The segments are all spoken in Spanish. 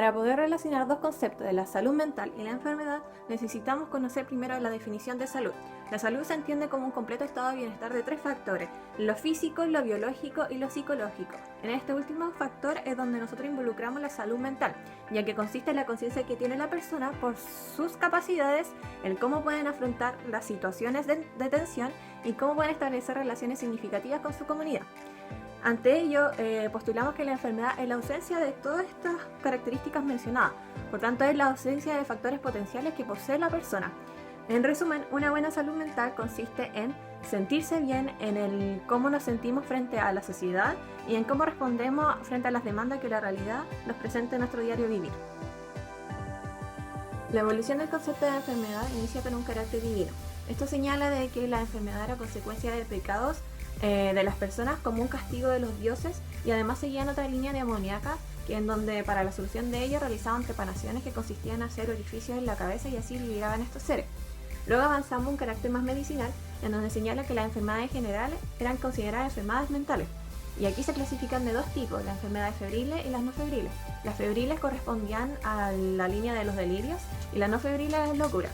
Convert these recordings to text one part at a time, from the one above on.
Para poder relacionar dos conceptos de la salud mental y la enfermedad, necesitamos conocer primero la definición de salud. La salud se entiende como un completo estado de bienestar de tres factores: lo físico, lo biológico y lo psicológico. En este último factor es donde nosotros involucramos la salud mental, ya que consiste en la conciencia que tiene la persona por sus capacidades, el cómo pueden afrontar las situaciones de tensión y cómo pueden establecer relaciones significativas con su comunidad. Ante ello, postulamos que la enfermedad es la ausencia de todas estas características mencionadas, por tanto es la ausencia de factores potenciales que posee la persona. En resumen, una buena salud mental consiste en sentirse bien, en el cómo nos sentimos frente a la sociedad y en cómo respondemos frente a las demandas que la realidad nos presenta en nuestro diario vivir. La evolución del concepto de enfermedad inicia con un carácter divino. Esto señala de que la enfermedad era consecuencia de pecados de las personas como un castigo de los dioses, y además seguían otra línea demoníaca que en donde para la solución de ello realizaban trepanaciones que consistían en hacer orificios en la cabeza y así liberaban estos seres. Luego avanzamos a un carácter más medicinal, en donde señala que las enfermedades generales eran consideradas enfermedades mentales, y aquí se clasifican de dos tipos: las enfermedades febriles y las no febriles. Las febriles correspondían a la línea de los delirios y las no febriles a las locuras.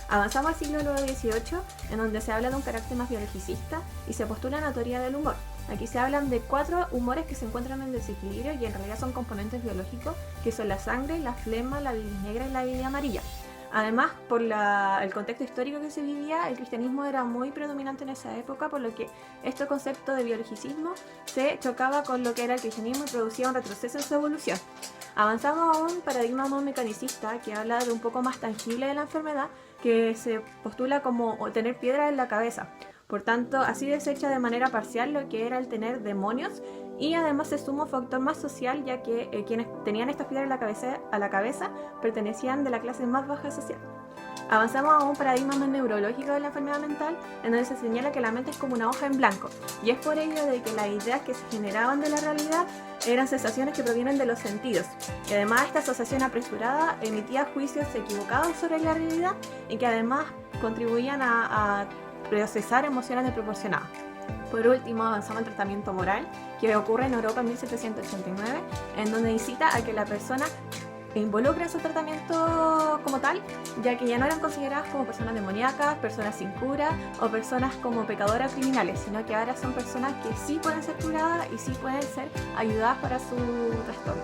Avanzamos al siglo XVIII, en donde se habla de un carácter más biologicista y se postula la teoría del humor. Aquí se hablan de 4 humores que se encuentran en desequilibrio y en realidad son componentes biológicos, que son la sangre, la flema, la bilis negra y la bilis amarilla. Además, por el contexto histórico que se vivía, el cristianismo era muy predominante en esa época, por lo que este concepto de biologicismo se chocaba con lo que era el cristianismo y producía un retroceso en su evolución. Avanzamos a un paradigma más mecanicista que habla de un poco más tangible de la enfermedad, que se postula como tener piedra en la cabeza. Por tanto, así desecha de manera parcial lo que era el tener demonios, y además se suma un factor más social, ya que quienes tenían estas piedras a la cabeza pertenecían de la clase más baja social. Avanzamos a un paradigma más neurológico de la enfermedad mental, en donde se señala que la mente es como una hoja en blanco, y es por ello de que las ideas que se generaban de la realidad eran sensaciones que provienen de los sentidos, y además esta asociación apresurada emitía juicios equivocados sobre la realidad y que además contribuían a procesar emociones desproporcionadas. Por último, avanzamos al tratamiento moral, que ocurre en Europa en 1789, en donde incita a que la persona involucre en su tratamiento como tal, ya que ya no eran consideradas como personas demoníacas, personas sin cura o personas como pecadoras criminales, sino que ahora son personas que sí pueden ser curadas y sí pueden ser ayudadas para su trastorno.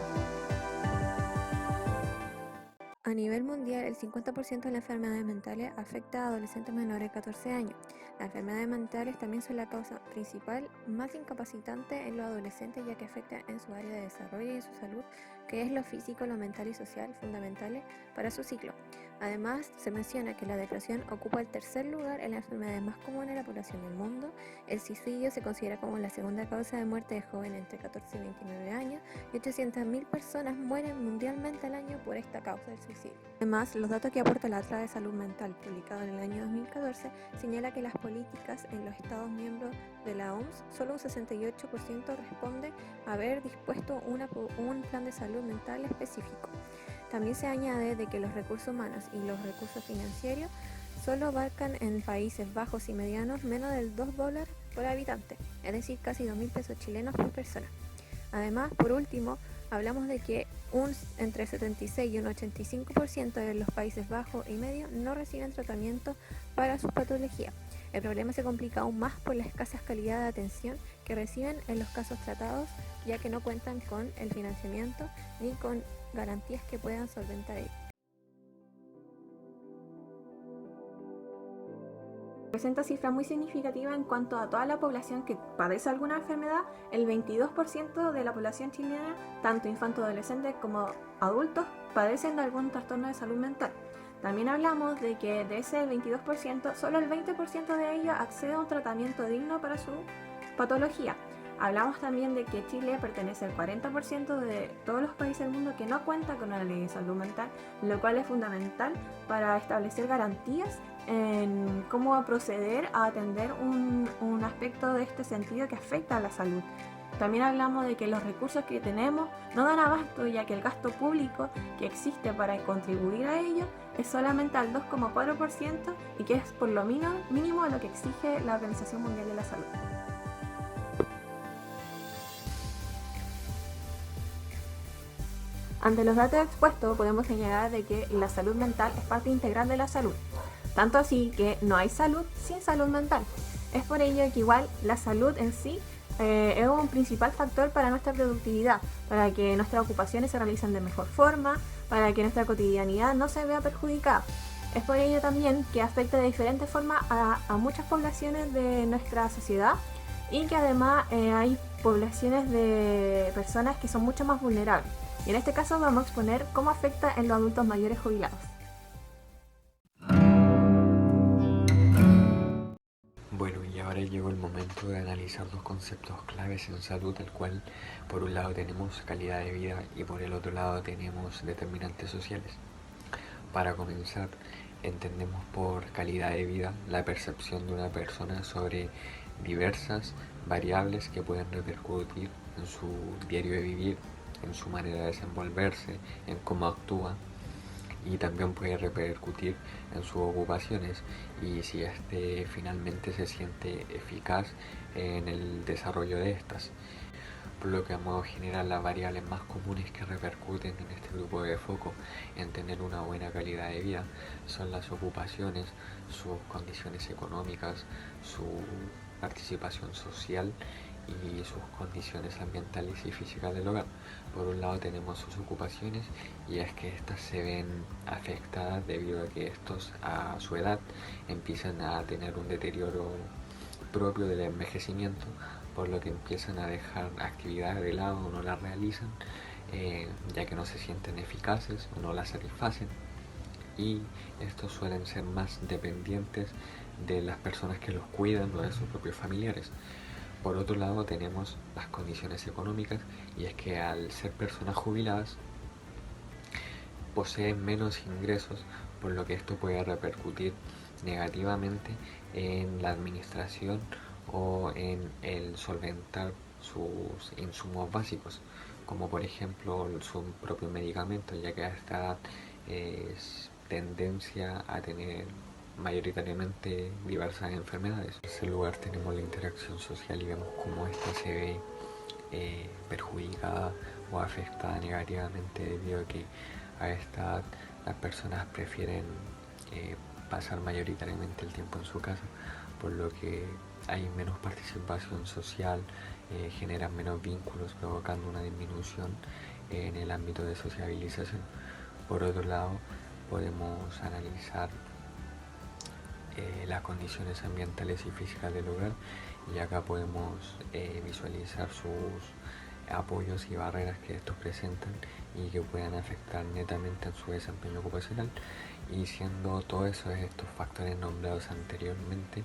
A nivel mundial, el 50% de las enfermedades mentales afecta a adolescentes menores de 14 años. Las enfermedades mentales también son la causa principal más incapacitante en los adolescentes, ya que afecta en su área de desarrollo y en su salud, que es lo físico, lo mental y social, fundamentales para su ciclo. Además, se menciona que la depresión ocupa el tercer lugar en las enfermedades más comunes de la población del mundo. El suicidio se considera como la segunda causa de muerte de jóvenes entre 14 y 29 años, y 800.000 personas mueren mundialmente al año por esta causa del suicidio. Además, los datos que aporta la Atlas de Salud Mental, publicado en el año 2014, señala que las políticas en los Estados miembros de la OMS, solo un 68% responde a haber dispuesto un plan de salud mental específico. También se añade de que los recursos humanos y los recursos financieros solo abarcan en países bajos y medianos menos del $2 por habitante, es decir, casi 2.000 pesos chilenos por persona. Además, por último, hablamos de que entre 76 y un 85% de los Países Bajos y Medio no reciben tratamiento para sus patologías. El problema se complica aún más por la escasa calidad de atención que reciben en los casos tratados, ya que no cuentan con el financiamiento ni con garantías que puedan solventar ello. Presenta cifras muy significativas en cuanto a toda la población que padece alguna enfermedad. El 22% de la población chilena, tanto infantos, adolescentes como adultos, padecen de algún trastorno de salud mental. También hablamos de que de ese 22%, solo el 20% de ellos accede a un tratamiento digno para su patología. Hablamos también de que Chile pertenece al 40% de todos los países del mundo que no cuenta con una ley de salud mental, lo cual es fundamental para establecer garantías en cómo proceder a atender un aspecto de este sentido que afecta a la salud. También hablamos de que los recursos que tenemos no dan abasto, ya que el gasto público que existe para contribuir a ello es solamente al 2,4% y que es por lo mínimo lo que exige la Organización Mundial de la Salud. Ante los datos expuestos podemos señalar de que la salud mental es parte integral de la salud, tanto así que no hay salud sin salud mental. Es por ello que igual la salud en sí es un principal factor para nuestra productividad, para que nuestras ocupaciones se realicen de mejor forma, para que nuestra cotidianidad no se vea perjudicada. Es por ello también que afecta de diferentes formas a muchas poblaciones de nuestra sociedad y que además hay poblaciones de personas que son mucho más vulnerables. Y en este caso vamos a exponer cómo afecta en los adultos mayores jubilados. Bueno, y ahora llegó el momento de analizar dos conceptos claves en salud, el cual por un lado tenemos calidad de vida y por el otro lado tenemos determinantes sociales. Para comenzar, entendemos por calidad de vida la percepción de una persona sobre diversas variables que pueden repercutir en su diario de vivir, en su manera de desenvolverse, en cómo actúa, y también puede repercutir en sus ocupaciones y si éste finalmente se siente eficaz en el desarrollo de estas. Por lo que a modo general las variables más comunes que repercuten en este grupo de foco en tener una buena calidad de vida son las ocupaciones, sus condiciones económicas, su participación social y sus condiciones ambientales y físicas del hogar. Por un lado tenemos sus ocupaciones, y es que estas se ven afectadas debido a que estos a su edad empiezan a tener un deterioro propio del envejecimiento, por lo que empiezan a dejar actividades de lado o no las realizan, ya que no se sienten eficaces o no las satisfacen, y estos suelen ser más dependientes de las personas que los cuidan o de sus propios familiares. Por otro lado tenemos las condiciones económicas, y es que al ser personas jubiladas poseen menos ingresos, por lo que esto puede repercutir negativamente en la administración o en el solventar sus insumos básicos, como por ejemplo su propio medicamento, ya que a esta edad es tendencia a tener mayoritariamente diversas enfermedades. En ese lugar tenemos la interacción social y vemos cómo esta se ve perjudicada o afectada negativamente debido a que a esta edad las personas prefieren pasar mayoritariamente el tiempo en su casa, por lo que hay menos participación social, generan menos vínculos, provocando una disminución en el ámbito de sociabilización. Por otro lado, podemos analizar las condiciones ambientales y físicas del hogar, y acá podemos visualizar sus apoyos y barreras que estos presentan y que puedan afectar netamente en su desempeño ocupacional, y siendo todos estos factores nombrados anteriormente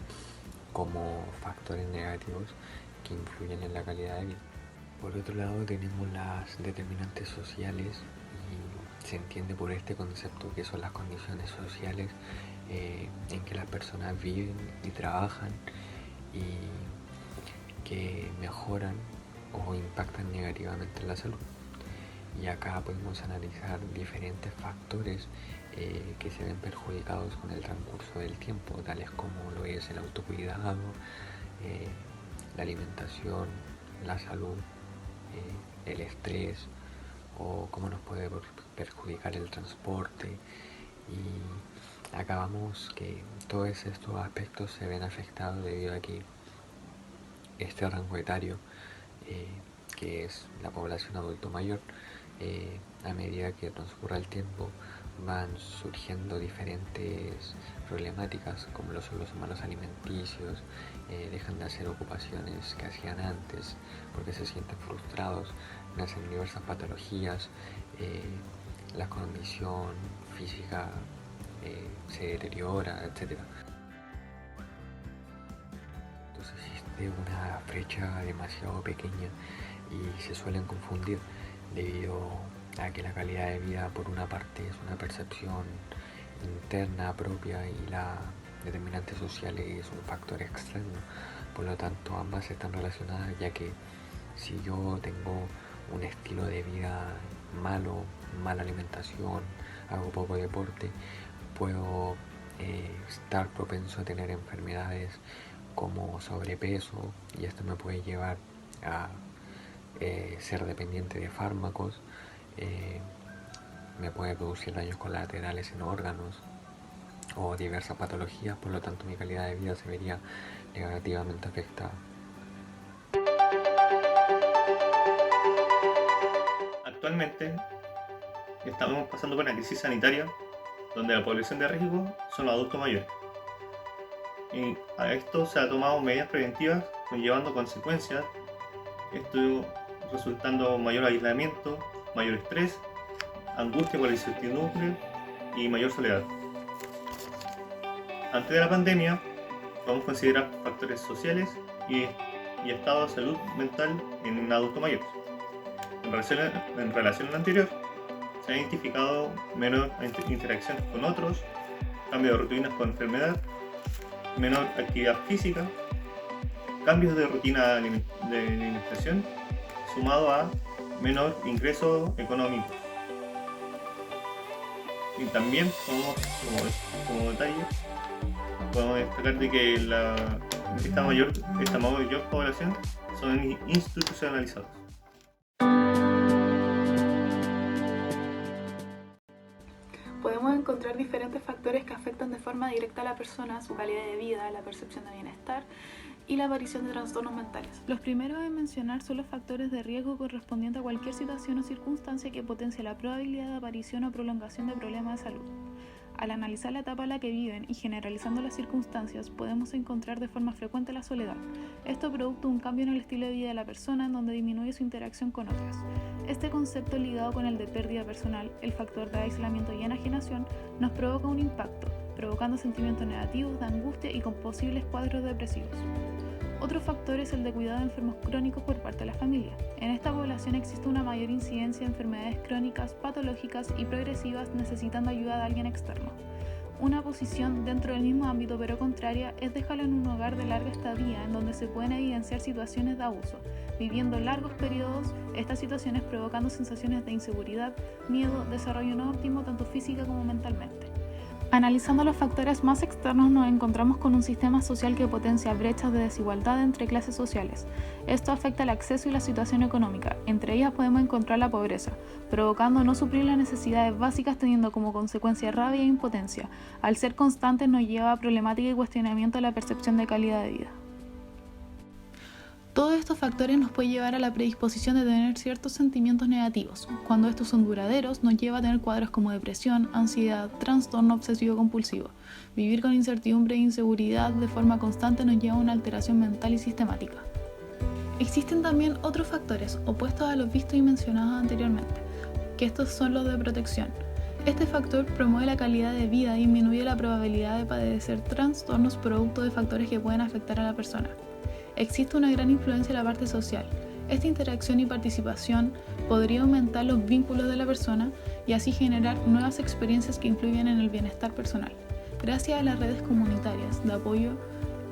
como factores negativos que influyen en la calidad de vida. Por otro lado tenemos las determinantes sociales, y se entiende por este concepto que son las condiciones sociales en que las personas viven y trabajan y que mejoran o impactan negativamente en la salud. Y acá podemos analizar diferentes factores que se ven perjudicados con el transcurso del tiempo, tales como lo es el autocuidado, la alimentación, la salud, el estrés, o cómo nos puede perjudicar el transporte. Y acá vamos que todos estos aspectos se ven afectados debido a que este rango etario, que es la población adulto mayor, a medida que transcurra el tiempo van surgiendo diferentes problemáticas, como lo son los malos alimenticios, dejan de hacer ocupaciones que hacían antes porque se sienten frustrados, nacen diversas patologías, la condición física se deteriora, etc. Entonces existe una brecha demasiado pequeña y se suelen confundir debido a que la calidad de vida por una parte es una percepción interna propia y la determinante social es un factor externo. Por lo tanto ambas están relacionadas, ya que si yo tengo un estilo de vida malo, mala alimentación, hago poco deporte, puedo estar propenso a tener enfermedades como sobrepeso, y esto me puede llevar a ser dependiente de fármacos, me puede producir daños colaterales en órganos o diversas patologías, por lo tanto mi calidad de vida se vería negativamente afectada. Actualmente estamos pasando por una crisis sanitaria donde la población de riesgo son los adultos mayores. Y a esto se han tomado medidas preventivas conllevando consecuencias, esto resultando mayor aislamiento, mayor estrés, angustia por la incertidumbre y mayor soledad. Antes de la pandemia, podemos considerar factores sociales y estado de salud mental en un adulto mayor. En relación a lo anterior, se ha identificado menor interacción con otros, cambio de rutinas con enfermedad, menor actividad física, cambios de rutina de alimentación, sumado a menor ingreso económico. Y también como detalle, podemos destacar de que esta mayor población son institucionalizados. Podemos encontrar diferentes factores que afectan de forma directa a la persona, su calidad de vida, la percepción de bienestar y la aparición de trastornos mentales. Los primeros en mencionar son los factores de riesgo correspondientes a cualquier situación o circunstancia que potencie la probabilidad de aparición o prolongación de problemas de salud. Al analizar la etapa en la que viven y generalizando las circunstancias, podemos encontrar de forma frecuente la soledad. Esto producto de un cambio en el estilo de vida de la persona en donde disminuye su interacción con otras. Este concepto, ligado con el de pérdida personal, el factor de aislamiento y enajenación, nos provoca un impacto, provocando sentimientos negativos, de angustia y con posibles cuadros depresivos. Otro factor es el de cuidado de enfermos crónicos por parte de la familia. En esta población existe una mayor incidencia de enfermedades crónicas, patológicas y progresivas necesitando ayuda de alguien externo. Una posición dentro del mismo ámbito pero contraria es dejarlo en un hogar de larga estadía en donde se pueden evidenciar situaciones de abuso, viviendo largos periodos, estas situaciones provocando sensaciones de inseguridad, miedo, desarrollo no óptimo tanto física como mentalmente. Analizando los factores más externos nos encontramos con un sistema social que potencia brechas de desigualdad entre clases sociales. Esto afecta el acceso y la situación económica, entre ellas podemos encontrar la pobreza, provocando no suplir las necesidades básicas teniendo como consecuencia rabia e impotencia. Al ser constantes nos lleva a problemática y cuestionamiento de la percepción de calidad de vida. Todos estos factores nos pueden llevar a la predisposición de tener ciertos sentimientos negativos. Cuando estos son duraderos, nos lleva a tener cuadros como depresión, ansiedad, trastorno obsesivo-compulsivo. Vivir con incertidumbre e inseguridad de forma constante nos lleva a una alteración mental y sistemática. Existen también otros factores opuestos a los vistos y mencionados anteriormente, que estos son los de protección. Este factor promueve la calidad de vida y disminuye la probabilidad de padecer trastornos producto de factores que pueden afectar a la persona. Existe una gran influencia en la parte social. Esta interacción y participación podría aumentar los vínculos de la persona y así generar nuevas experiencias que influyen en el bienestar personal. Gracias a las redes comunitarias de apoyo,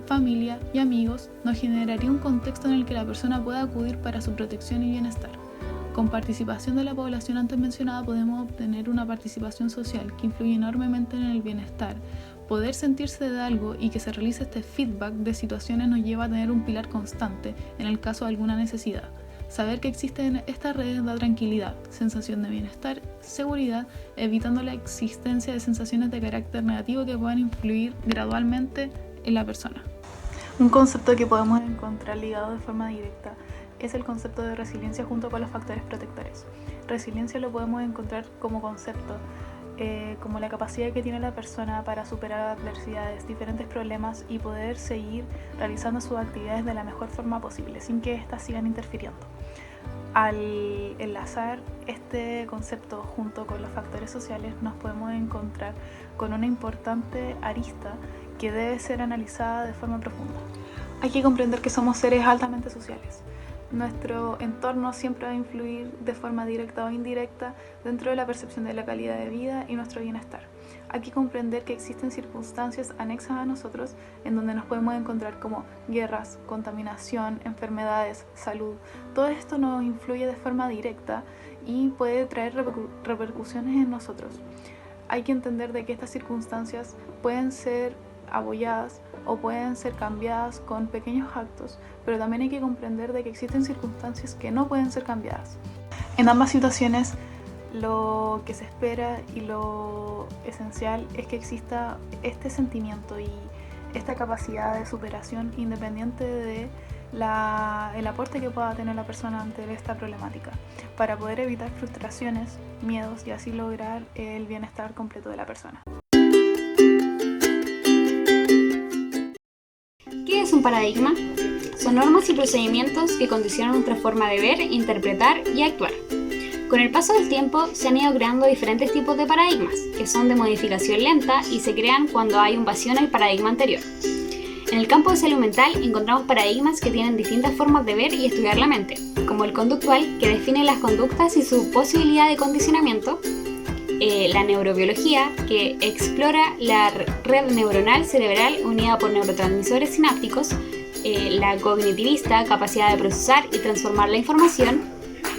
familia y amigos, nos generaría un contexto en el que la persona pueda acudir para su protección y bienestar. Con participación de la población antes mencionada podemos obtener una participación social que influye enormemente en el bienestar. Poder sentirse de algo y que se realice este feedback de situaciones nos lleva a tener un pilar constante en el caso de alguna necesidad. Saber que existen estas redes da tranquilidad, sensación de bienestar, seguridad, evitando la existencia de sensaciones de carácter negativo que puedan influir gradualmente en la persona. Un concepto que podemos encontrar ligado de forma directa es el concepto de resiliencia junto con los factores protectores. Resiliencia lo podemos encontrar como concepto como la capacidad que tiene la persona para superar adversidades, diferentes problemas y poder seguir realizando sus actividades de la mejor forma posible, sin que éstas sigan interfiriendo. Al enlazar este concepto junto con los factores sociales, nos podemos encontrar con una importante arista que debe ser analizada de forma profunda. Hay que comprender que somos seres altamente sociales. Nuestro entorno siempre va a influir de forma directa o indirecta dentro de la percepción de la calidad de vida y nuestro bienestar. Hay que comprender que existen circunstancias anexas a nosotros en donde nos podemos encontrar como guerras, contaminación, enfermedades, salud. Todo esto nos influye de forma directa y puede traer repercusiones en nosotros. Hay que entender de que estas circunstancias pueden ser abolladas o pueden ser cambiadas con pequeños actos, pero también hay que comprender de que existen circunstancias que no pueden ser cambiadas. En ambas situaciones lo que se espera y lo esencial es que exista este sentimiento y esta capacidad de superación independiente de el aporte que pueda tener la persona ante esta problemática, para poder evitar frustraciones, miedos y así lograr el bienestar completo de la persona. ¿Qué es un paradigma? Son normas y procedimientos que condicionan nuestra forma de ver, interpretar y actuar. Con el paso del tiempo se han ido creando diferentes tipos de paradigmas, que son de modificación lenta y se crean cuando hay un vacío en el paradigma anterior. En el campo de salud mental encontramos paradigmas que tienen distintas formas de ver y estudiar la mente, como el conductual, que define las conductas y su posibilidad de condicionamiento, la neurobiología, que explora la red neuronal cerebral unida por neurotransmisores sinápticos, la cognitivista, capacidad de procesar y transformar la información,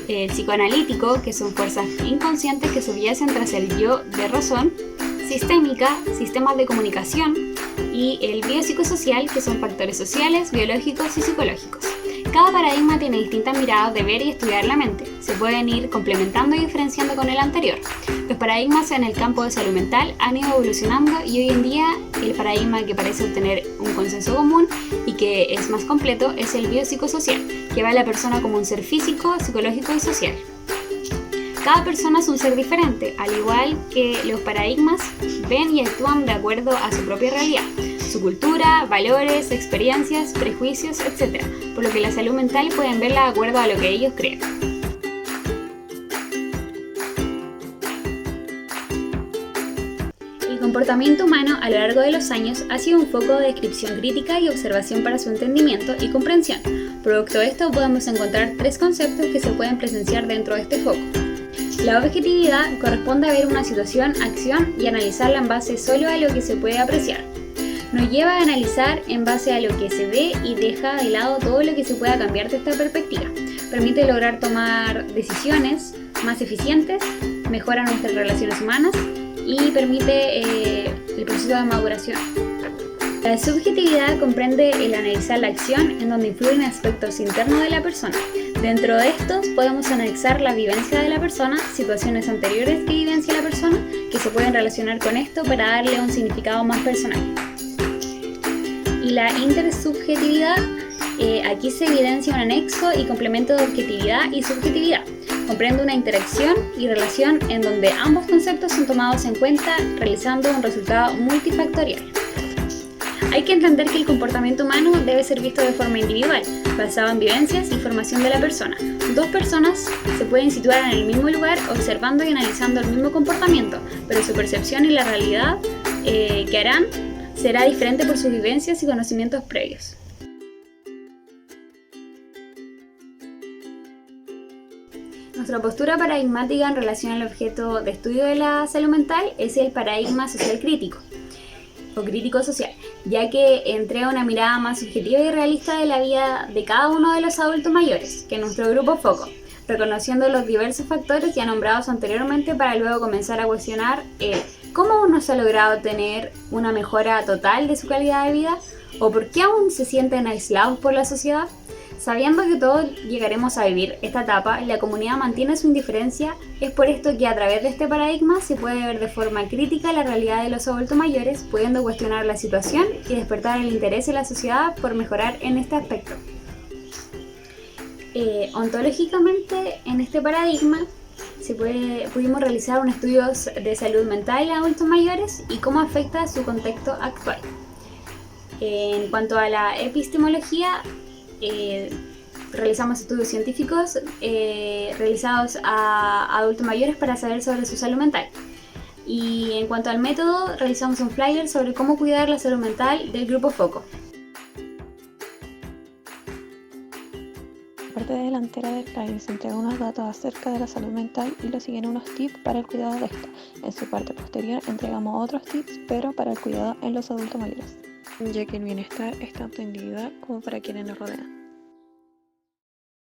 el psicoanalítico, que son fuerzas inconscientes que subyacen tras el yo de razón, sistémica, sistemas de comunicación, y el biopsicosocial, que son factores sociales, biológicos y psicológicos. Cada paradigma tiene distintas miradas de ver y estudiar la mente. Se pueden ir complementando y diferenciando con el anterior. Los paradigmas en el campo de salud mental han ido evolucionando y hoy en día el paradigma que parece obtener un consenso común y que es más completo es el biopsicosocial, que ve a la persona como un ser físico, psicológico y social. Cada persona es un ser diferente, al igual que los paradigmas ven y actúan de acuerdo a su propia realidad, su cultura, valores, experiencias, prejuicios, etc. Por lo que la salud mental pueden verla de acuerdo a lo que ellos creen. El comportamiento humano a lo largo de los años ha sido un foco de descripción crítica y observación para su entendimiento y comprensión. Producto de esto podemos encontrar tres conceptos que se pueden presenciar dentro de este foco. La objetividad corresponde a ver una situación, acción y analizarla en base solo a lo que se puede apreciar. Nos lleva a analizar en base a lo que se ve y deja de lado todo lo que se pueda cambiar de esta perspectiva. Permite lograr tomar decisiones más eficientes, mejora nuestras relaciones humanas y permite el proceso de maduración. La subjetividad comprende el analizar la acción en donde influyen aspectos internos de la persona. Dentro de estos podemos analizar la vivencia de la persona, situaciones anteriores que vivencia la persona, que se pueden relacionar con esto para darle un significado más personal. Y la intersubjetividad, aquí se evidencia un anexo y complemento de objetividad y subjetividad. Comprende una interacción y relación en donde ambos conceptos son tomados en cuenta realizando un resultado multifactorial. Hay que entender que el comportamiento humano debe ser visto de forma individual, basado en vivencias y formación de la persona. Dos personas se pueden situar en el mismo lugar observando y analizando el mismo comportamiento, pero su percepción y la realidad que harán será diferente por sus vivencias y conocimientos previos. Nuestra postura paradigmática en relación al objeto de estudio de la salud mental es el paradigma social crítico o crítico social, ya que entrega una mirada más subjetiva y realista de la vida de cada uno de los adultos mayores, que es nuestro grupo foco, reconociendo los diversos factores ya nombrados anteriormente para luego comenzar a cuestionar cómo aún no se ha logrado tener una mejora total de su calidad de vida o por qué aún se sienten aislados por la sociedad. Sabiendo que todos llegaremos a vivir esta etapa, la comunidad mantiene su indiferencia. Es por esto que a través de este paradigma se puede ver de forma crítica la realidad de los adultos mayores, pudiendo cuestionar la situación y despertar el interés de la sociedad por mejorar en este aspecto. Ontológicamente, en este paradigma pudimos realizar un estudio de salud mental en adultos mayores y cómo afecta su contexto actual. En cuanto a la epistemología, realizamos estudios científicos realizados a adultos mayores para saber sobre su salud mental. Y en cuanto al método, realizamos un flyer sobre cómo cuidar la salud mental del grupo foco. La parte delantera del flyer se entrega unos datos acerca de la salud mental y le siguen unos tips para el cuidado de esta. En su parte posterior entregamos otros tips, pero para el cuidado en los adultos mayores, ya que el bienestar es tanto individual como para quienes nos rodean.